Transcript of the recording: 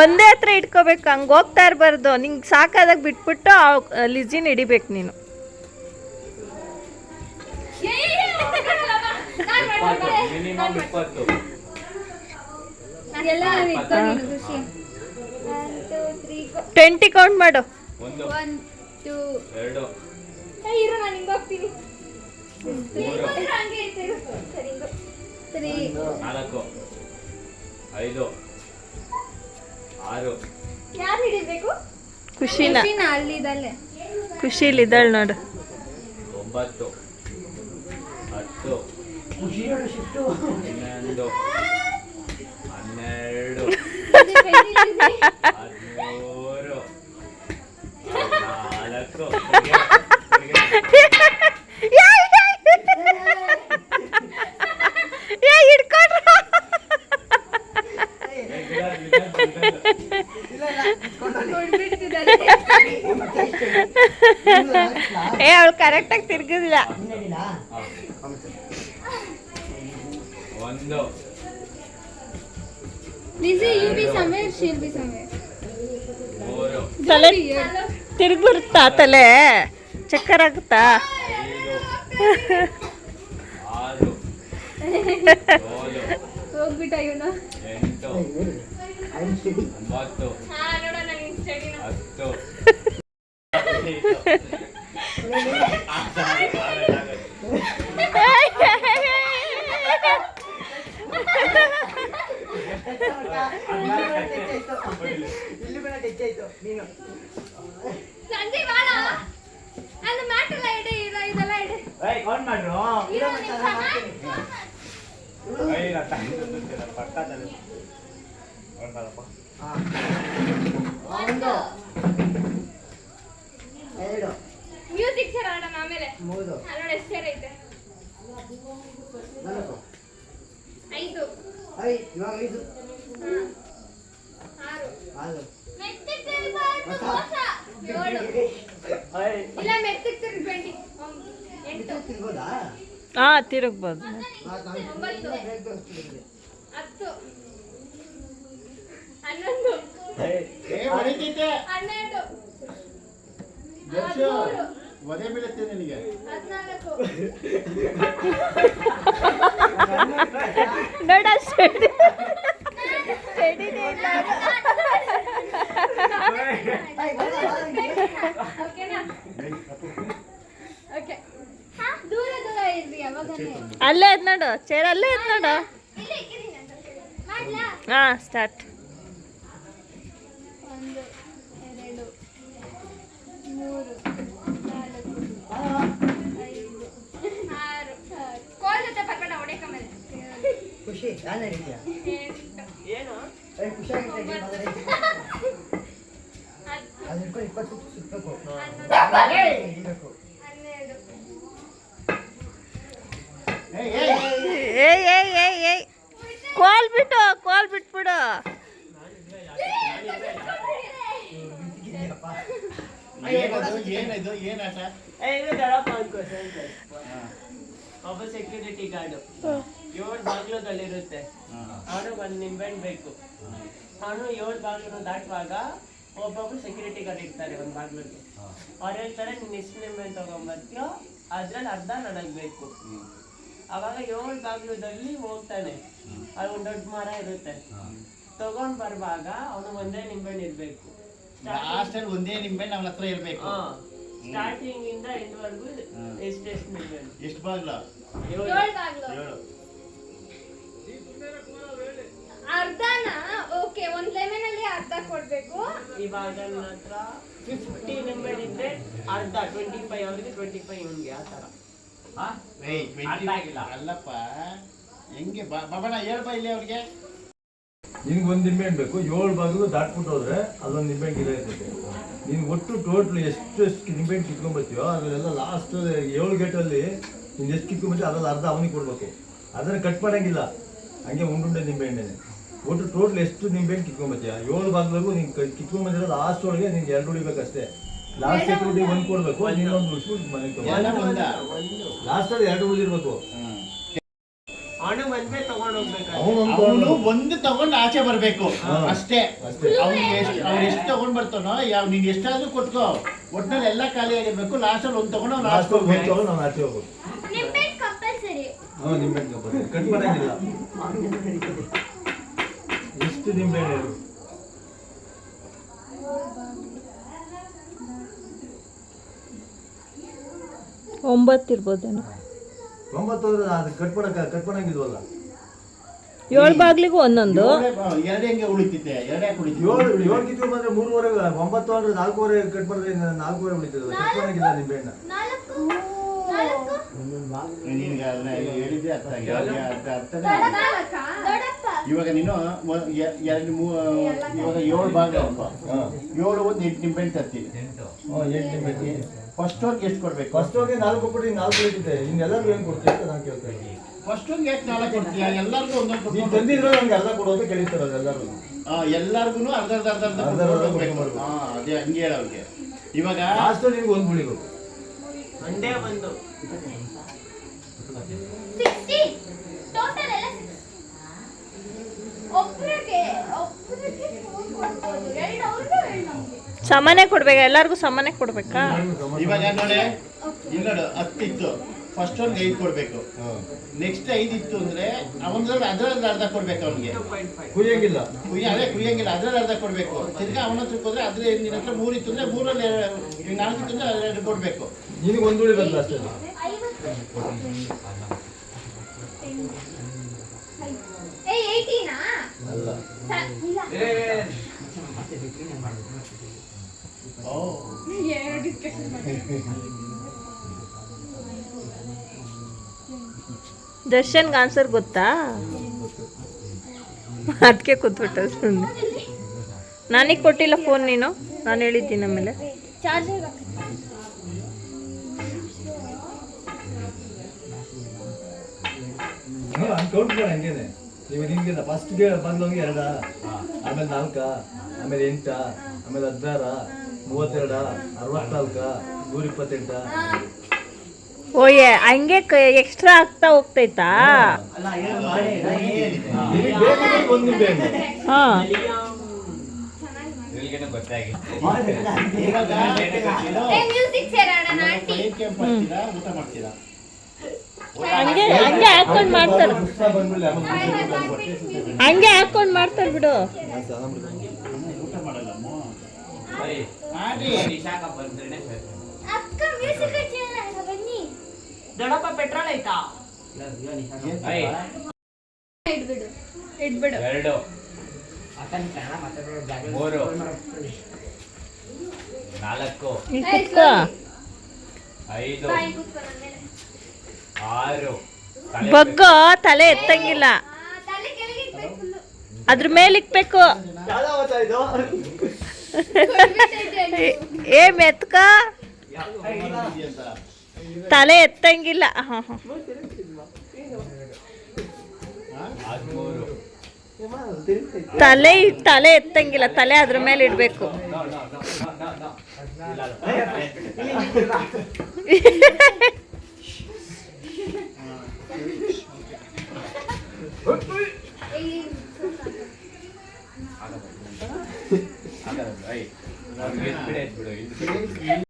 ಒಂದೇ ಹತ್ರ ಇಟ್ಕೋಬೇಕು, ಹಂಗೆ ಹೋಗ್ತಾ ಇರಬಾರ್ದು. ನಿಂಗೆ ಸಾಕಾದಾಗ ಬಿಟ್ಬಿಟ್ಟು ಲಿಜಿನ್ ಹಿಡಿಬೇಕು ನೀನು. ಮಿನಿಮಮ್ 20. 20 ಕೌಂಟ್ ಮಾಡು. 1 2 3 4 5 6. ಯಾರು ಹಿಡಿಬೇಕು? ಖುಷಿನ ಅಲ್ಲಿದಲ್ಲೇ ಖುಷಿಲಿದ್ದಾಳೆ ನೋಡು. 9 10 11 12 ಅವಳು ಕರೆಕ್ಟಾಗಿ ತಿರ್ಗಿಲ್ಲ. 1 ತಲೆ ತಿರ್ಗ್ಬಿಡುತ್ತಾ? ತಲೆ ಚಕ್ಕರ್ ಆಗುತ್ತಾ? 6 ಹೋಗ್ಬಿಟ್ಟ ಇವನು. 8 9 10 ಸಂಜಯ್ ಬಾಳ ಅದು ಮ್ಯಾಟ್ ಎಲ್ಲ ಇಡೆ ಇದೆಲ್ಲ ಇಡೆ. ಕೌಂಟ್ ಮಾಡ್ರು. ಮ್ಯೂಸಿಕ್ ಚೇರ್ ಆಡೋಣ ಆಮೇಲೆ. ನೋಡಿ ಎಷ್ಟು ಚೇರ್ ಐತೆ. 5 ಇವಾಗ 5 6 ಮೆತ್ತಿಗೆ ತಿರ್ಬಾರ್ದು ಮೋಸ. 7 ಇಲ್ಲ ಮೆತ್ತಿಗೆ ತಿರ್ಗಿ 20 8 ತಿರ್ಬೋದಾ? ಹಾ, ತಿರುಗ್ಬೋದು. 9 10 11 12 ಒದೆ ಬೀಳುತ್ತೆ ನಿನಗೆ. 14 ನೋಡ ಓಕೆ. ದೂರ ದೂರ ಇರ್ರಿ ಅವಾಗನೇ. ಅಲ್ಲೇ ಇದ್ ನೋಡು, ಚೇರ್ ಅಲ್ಲೇ ಇದ್ ನೋಡು. ಇಲ್ಲಿ ಇಕ್ಕಿದೀನಿ ಅಂತ ಮಾಡ್ಲಾ? ಹಾ, ಸ್ಟಾರ್ಟ್. 1 2 3 4 5 6 ಕೋಲ್ ಜೊತೆ ಪಕ್ಕಡ ಹೊಡೆಕ ಮೇಲೆ. ಖುಷಿ ಯಾನೆ ರೀತಿಯ 8 ಏನು? ಖುಷಿಯಾಗಿರುತ್ತೆ. ಅದು 20 ಸುತ್ತಬೇಕು. 12 ಏಯ್ ಕೋಲ್ ಬಿಟ್ಬಿಡು. ಏನಿದು ಏನ್ ಆಟ? ಒಬ್ಬ ಸೆಕ್ಯೂರಿಟಿ ಗಾರ್ಡ್ 7 ಬಾಗಿಲುಗಳಿರುತ್ತೆ. ಅವನು 1 ನಿಂಬೆಹಣ್ಣು ಬೇಕು. ಅವನು 7 ಬಾಗಿಲು ದಾಟುವಾಗ ಒಬ್ಬೊಬ್ರು ಸೆಕ್ಯೂರಿಟಿ ಗಾರ್ಡ್ ಇರ್ತಾರೆ 1 ಬಾಗಿಲಿಗೆ. ಅವ್ರು ಹೇಳ್ತಾರೆ ನೀನು ಎಷ್ಟು ನಿಂಬೆಹಣ್ಣು ತಗೊಂಡ್ಬರ್ತೀಯೋ ಅದ್ರಲ್ಲಿ ಅರ್ಧ ನನಗೆ ಬೇಕು. ಅವಾಗ 7 ಬಾಗಿಲುದಲ್ಲಿ ಹೋಗ್ತಾನೆ. ಅಲ್ಲಿ ಒಂದು ದೊಡ್ಡ ಮರ ಇರುತ್ತೆ. ತಗೊಂಡ್ ಬರುವಾಗ ಅವನು ಒಂದೇ ನಿಂಬೆಹಣ್ಣು ಇರ್ಬೇಕು. ಒಂದೇ ನಿಂಬೆಹಣ್ಣು ಅವನ ಹತ್ರ ಇರ್ಬೇಕು. ಸ್ಟಾರ್ಟಿಂಗ್ ಇಂದ ಎಂಡ್ವರೆಗೂ ಎಷ್ಟು ನಿಂಬೆಹಣ್ಣು. ಎಷ್ಟು ಬಾಗ್ಲ? 7 ಬಾಗ್ಲು. 7. ಅರ್ಧನ ಓಕೆ. 1 ಲೆಮನ್ ಅಲ್ಲಿ ಅರ್ಧ ಕೊಡ್ಬೇಕು. ಇವಾಗ ನನ್ನ ಹತ್ರ 50 ನಿಂಬೆಹಣ್ಣು ಇದ್ರೆ ಅರ್ಧ 25 ಅವ್ರಿಗೆ 25 ಇವನ್ಗೆ. ಆ ತರ ಅಲ್ಲಪ್ಪ, ಹೆಂಗೆ ಬಾಬಣ್ಣ ಹೇಳ್ಬಾ ಇಲ್ಲಿ ಅವ್ರಿಗೆ. ನಿನ್ಗೆ 1 ನಿಂಬೆಹಣ್ಣು ಬೇಕು. 7 ಬಾಗಿಲು ದಾಟ್ಬಿಟ್ಟು ಹೋದ್ರೆ ಅದೊಂದು ನಿಂಬೆಹಣ್ಣು ಗಿಡ ಇರ್ತೈತೆ. ನೀನು ಒಟ್ಟು ಟೋಟ್ಲ್ ಎಷ್ಟು ನಿಂಬೆಹಣ್ಣು ಕಿತ್ಕೊಂಡ್ಬರ್ತೀವೋ ಅದರಲ್ಲೆಲ್ಲ ಲಾಸ್ಟ್ 7 ಗೇಟಲ್ಲಿ ನೀನು ಎಷ್ಟು ಕಿತ್ಕೊಂಡ್ಬರ್ತೀವಿ ಅದ್ರಲ್ಲಿ ಅರ್ಧ ಅವನಿಗೆ ಕೊಡ್ಬೇಕು. ಅದನ್ನು ಕಟ್ ಮಾಡೋಂಗಿಲ್ಲ, ಹಂಗೆ ಉಂಡುಂಡೆ ನಿಂಬೆಹಣ್ಣೆ. ಒಟ್ಟು ಟೋಟ್ಲ್ ಎಷ್ಟು ನಿಂಬೆಹಣ್ಣು ಕಿತ್ಕೊಂಡ್ಬರ್ತೀಯ 7 ಬಾಗಿಲವರೆಗೂ ನೀನು ಕಿತ್ಕೊಂಡ್ಬಂದಿರೋ ಲಾಸ್ಟ್ ಒಳಗೆ ನಿನ್ಗೆ 2 ಹೊಡಿಬೇಕಷ್ಟೇ. ಲಾಸ್ಟ್ ಸೆಕ್ಯೂರಿಟಿ 1 ಕೊಡ್ಬೇಕು, ನೀನೊಂದು ಉಳಿಸ್ಬಿಟ್ಟು ಮನೆಗೆ ಲಾಸ್ಟ್ ಅಲ್ಲಿ 2 ಉಳಿದಿರ್ಬೇಕು. ಅವನು ಬಂದ್ಮೇಲೆ ತಗೊಂಡು ಹೋಗ್ಬೇಕು ಅವನು ಒಂದು ತಗೊಂಡು ಆಚೆ ಬರ್ಬೇಕು ಹಾ. ಅಷ್ಟೇ ಅವ್ನಿಗೆ ಅವ್ನು ಎಷ್ಟು ತಗೊಂಡ್ ಬರ್ತಾನೋ ನೀನ್ ಎಷ್ಟಾದ್ರೂ ಕೊಟ್ಕೋ ಒಟ್ನಲ್ಲಿ ಎಲ್ಲ ಖಾಲಿ ಆಗಿರ್ಬೇಕು ಲಾಸ್ಟ್ ಅಲ್ಲಿ ಒಂದು ತಗೊಂಡು ಅವ್ನು ಲಾಸ್ಟ್ ಲಾಸ್ಟ್ ಹೋಗ್ಬೇಕು ಹೋಗ್ಬೇಕು ನಾವು ಆಚೆ ಹೋಗ್ಬೇಕು. ನಿಂಬೆ ಕಂಪಲ್ಸರಿ. ನಿಂಬೆಹಣ್ಣು ಕಟ್ ಮಾಡಂಗಿಲ್ಲ. ಎಷ್ಟು ನಿಂಬೆಹಣ್ಣು ಹೇಳು? 9 ಇರ್ಬೋದೇನೋ. 9 ಅಂದ್ರೆ ಅದು ಕಟ್ ಮಾಡಂಗಿಲ್ವಲ್ಲ. 7 ಬಾಗ್ಲಿಗೂ ಒಂದೊಂದು. ಎರಡೇ ಹೆಂಗೆ ಉಳಿತಿದ್ದೆ ಎರಡೇ ಉಳಿತಿದ್ದೆ 7 ಕಿತ್ತು ಬಂದ್ರೆ 3:30 9 ಅಂದ್ರೆ 4:30 ಕಟ್ ಮಾಡಿದ್ರೆ 4:30 ಉಳಿತದೆ. ಕಟ್ ಮಾಡಂಗಿಲ್ಲ ನಿಂಬೆಹಣ್ಣು. 4 ನಿನ್ಗೆ ಅದನ್ನ ಹೇಳಿದ್ದೆ ಅರ್ಥ ಆಗಿಲ್ಲ. ಅರ್ಥನೇ ದೊಡ್ಡಪ್ಪ. ಇವಾಗ ನೀನು ಇವಾಗ 7 ಭಾಗ ಅಪ್ಪ. 7 ಒಂದು 8 ನಿಂಬೆಹಣ್ಣು ತರ್ತೀನಿ. 8 ನಿಂಬೆಹಣ್ಣು. ಫಸ್ಟ್ ಅವ್ರಿಗೆ ಎಷ್ಟು ಕೊಡ್ಬೇಕು? ಫಸ್ಟ್ ಹೋಗಿ 4 ಕೊಟ್ಟು 4 ಉಳಿತಿದೆ. ಇನ್ನೆಲ್ಲರಿಗೂ ಏನು ಕೊಡ್ತೀವಿ ಅಂತ ನಾನು ಕೇಳ್ತಾ ಇದ್ದೀನಿ. ಫಸ್ಟ್ ಅವ್ರಿಗೆ ಎಷ್ಟು 4 ಕೊಡ್ತೀಯ? ಎಲ್ಲರಿಗೂ ಒಂದೊಂದು ನೀನು ಕೊಡ್ಬೇಕು. ತಂದಿದ್ರೆ ನಂಗೆ ಅರ್ಧ ಕೊಡೋದು ಕೇಳಿರ್ತಾರೆ ಎಲ್ಲರೂ. ಎಲ್ಲರಿಗೂ ಅರ್ಧ ಅರ್ಧ ಅರ್ಧ ಅರ್ಧ ಅರ್ಧ ಕೊಟ್ಕೊಂಡು ಅರ್ಧ ಹೋಗ್ಬೇಕು. ಕೊಡ್ಬೇಕು. ಅದೇ ಹಂಗೆ ಹೇಳೋರಿಗೆ ಇವಾಗ ಲಾಸ್ಟ್ ನಿನ್ಗೆ ಒಂದು ಉಳಿಬೇಕು. ಒಂದೇ ಒಂದು 60 ಟೋಟಲ್ ಎಲ್ಲ 60. ಒಬ್ಬರಿಗೆ 4 ಕೊಡ್ಬೋದು. 2 ಅವ್ರಿಗೆ 2 ನಮ್ಗೆ. ಸಮಾನೆ ಕೊಡ್ಬೇಕಾ? ಎಲ್ಲರಿಗೂ ಸಮಾನೆ ಕೊಡ್ಬೇಕಾ? ಇವಾಗ ನೋಡಿ ಇಲ್ಲಿ ನೋಡು 10 ಇತ್ತು. ಫಸ್ಟ್ ಅವ್ನಿಗೆ 5 ಕೊಡ್ಬೇಕು. ನೆಕ್ಸ್ಟ್ 5 ಇತ್ತು ಅಂದ್ರೆ ಅವನಲ್ಲಿ ಅದ್ರಲ್ಲಿ ಅರ್ಧ ಕೊಡ್ಬೇಕು ಅವನಿಗೆ. 2.5 ಕುಯ್ಯಂಗಿಲ್ಲ. ಕುಯ್ಯಂಗಿಲ್ಲ ಅದ್ರಲ್ಲಿ ಅರ್ಧ ಕೊಡ್ಬೇಕು. ತಿರ್ಗಾ ಅವನ ಹತ್ರಕ್ಕೆ ಹೋದ್ರೆ ಅದ್ರ ನಿನ್ನ ಹತ್ರ 3 ಇತ್ತು ಅಂದ್ರೆ 3ರಲ್ಲಿ 4 ಇತ್ತು ಅಂದ್ರೆ 2 ಕೊಡ್ಬೇಕು. ನಿನಗೆ ಒಂದು ಉಳಿಬೇಕು ಅಷ್ಟೇ. 50. ಏ 80ನಾ? ಅಲ್ಲ. ಇಲ್ಲ. ಓ ಏನು ಡಿಸ್ಕಷನ್ ಮಾಡಿ. ದರ್ಶನ್ಗೆ ಆನ್ಸರ್ ಗೊತ್ತಾ? ಅದಕ್ಕೆ ಕೂತ್ಬಿಟ್ಟ ಸುಮ್ಮನೆ. ನನಗೆ ಕೊಟ್ಟಿಲ್ಲ ಫೋನ್ ನೀನು. ನಾನು ಹೇಳಿದ್ದೀನಿ ಆಮೇಲೆ. ಚಾರ್ಜರ್ ಕೌಂಟ್ ಮಾಡಿ ಹಂಗೇನೆ. ನೀವು ನಿಮ್ಗೆ ಫಸ್ಟ್ ಬಂದವನಿಗೆ 2, ಆಮೇಲೆ 4, ಆಮೇಲೆ 8, ಆಮೇಲೆ 16, 32, 64, 128. ಓಯೆ ಹಂಗೆ ಎಕ್ಸ್ಟ್ರಾ ಆಗ್ತಾ ಹೋಗ್ತೈತಾ? ಅಲ್ಲ ಏನು ಮಾಡಿ ನಿಮಗೆ ಬೇಕಾದ್ರೆ ಒಂದು ನಿಂಬೆಹಣ್ಣು. ಹಾ. ಇವ್ರಿಗೇನು ಗೊತ್ತಾಗಿತ್ತು. ಇವಾಗ ಏ ಮ್ಯೂಸಿಕ್ ಸೇರೋಣ ಆಂಟಿ. ಕ್ಯಾಂಪ್ ಮಾಡ್ತೀರಾ ಊಟ ಮಾಡ್ತೀರಾ? ಹಂಗೆ ಹಂಗೆ ಹಾಕೊಂಡು ಮಾಡ್ತಾರೆ. ಪುಸ್ತಕ ಬಂದ್ಮೇಲೆ ಆಮೇಲೆ ಹಂಗೆ ಹಾಕೊಂಡು ಮಾಡ್ತಾರೆ ಬಿಡು. ಊಟ ಮಾಡಲ್ಲ ಬರೀ ಮಾಡಿ ನಿಶಾಕ ಬಂದ್ರೇನೆ ಸರಿ. ಅಕ್ಕ ಮ್ಯೂಸಿಕ್ ಹಚ್ಚಿಲ್ಲ ಬನ್ನಿ. ದೊಡ್ಡಪ್ಪ ಪೆಟ್ರೋಲ್ ಆಯ್ತಾ ಐ ಇಡ್ಬಿಡು. 2 3 4 ಇಲ್ಲಿ ಕುತ್ಕೋ. 5 ಬಾಯಿ ಕೂತ್ಕೊಳ್ಳೋ ಮೇಲೆ. 6 ಬಗ್ಗೋ, ತಲೆ ಎತ್ತಂಗಿಲ್ಲ. ತಲೆ ಕೆಳಗೆ ಇಡ್ಬೇಕು ಫುಲ್ಲು. ಅದ್ರ ಮೇಲೆ ಇಕ್ಬೇಕು. ಏ ಮೆತ್ಕ, ತಲೆ ಎತ್ತಂಗಿಲ್ಲ. ಹಾ ಹಾ. 13 ತಲೆ ಎತ್ತಂಗಿಲ್ಲ. ತಲೆ ಅದ್ರ ಮೇಲೆ ಇಡ್ಬೇಕು.